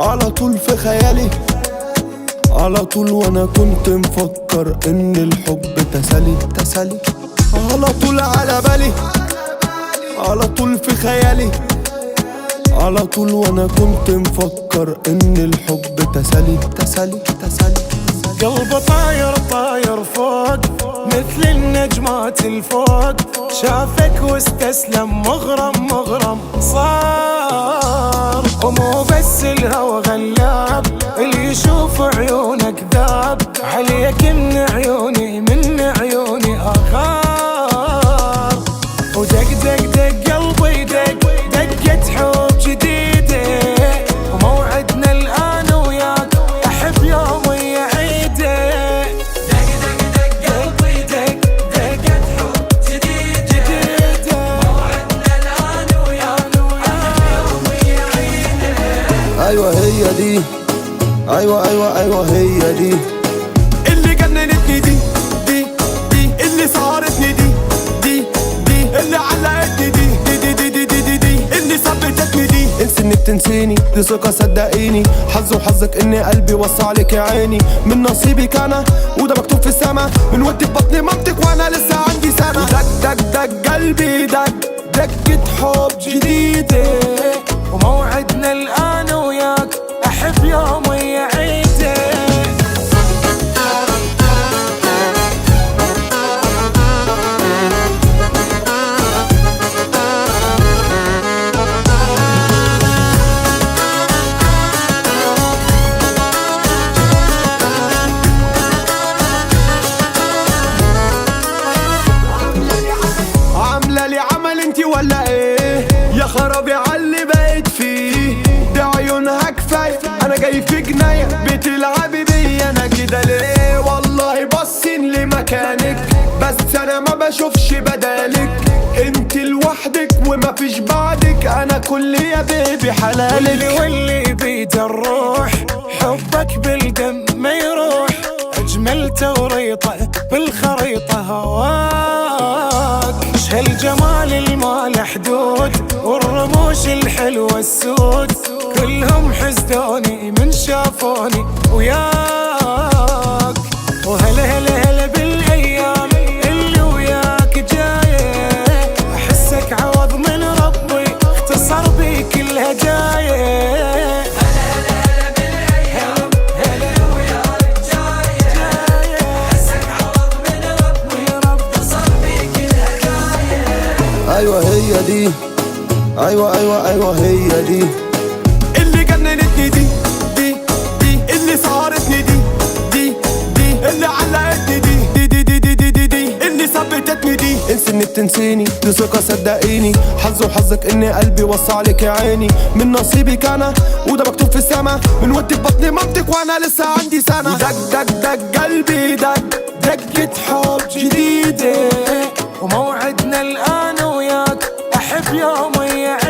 على طول في خيالي، على طول وانا كنت مفكر ان الحب تسالي، على طول على بالي، على طول في خيالي، على طول وانا كنت مفكر ان الحب تسالي. قلبه طاير طاير فوق مثل النجمات الفوق، شافك واستسلم مغرم صار. ومو بس الهوى غلاب، اللي يشوف عيونك ذاب، عليك من عيوني اخار. ودق دق دق قلبي دق دقة حب جديدة، وموعدنا الآن وياك أحب يوم يعيده. دق دق دق قلبي دق دقة حب جديدة، موعدنا الآن وياك أحب يوم يعيده. ايوه هي دي، ايوه هي دي اللي جننتني، دي اللي سهرتني، دي اللي علقتني، دي اللي ثبتتني، دي انسي انك تنسيني، دي ثقة صدقيني، حظ وحظك ان قلبي وصى عليك يا عيني، من نصيبك انا وده مكتوب في السما، من ودي في بطن مامتك وانا لسه عندي سنة. دق قلبي دقة حب جديدة، وموعدنا الآن وياك أحب يوم يعيده. عاملة لي عمل انتي ولا ايه؟ يا خرابي عاللي بقيت فيه، دي عيونها كفاية، انا جاي في جناية بتلعبي بيا انا كده ليه؟ والله باصين لمكانك، بس انا ما بشوفش بدالك، انت لوحدك وما فيش بعدك، انا كل يا بيبي حلالك. واللي بيد الروح حبك بالدم ما يروح، اجمل توريطه بالخريطه هواك. هالجمال الما حدود، والرموش الحلوة السود، كلهم حسدوني من شافوني وياك. وهلا بالايام اللي وياك جايه، احسك عوض من ربي اختصر بي كل هدايه. هلا بالايام اللي وياك جايه، احسك عوض من ربي اختصر بي كل هدايه. ايوه هي دي، ايوه هي دي اللي جننتني، دي اللي سهرتني، دي اللي علقتني، دي اللي ثبتتني، دي انسي انك تنسيني، دي ثقة صدقيني، حظ وحظك ان قلبي وصى عليك يا عيني، من نصيبك انا وده مكتوب في السما، من ودي في بطن مامتك وانا لسه عندي سنة. دق قلبي دقة حب جديدة، وموعدنا الآن وياك أحب يوم يعيده.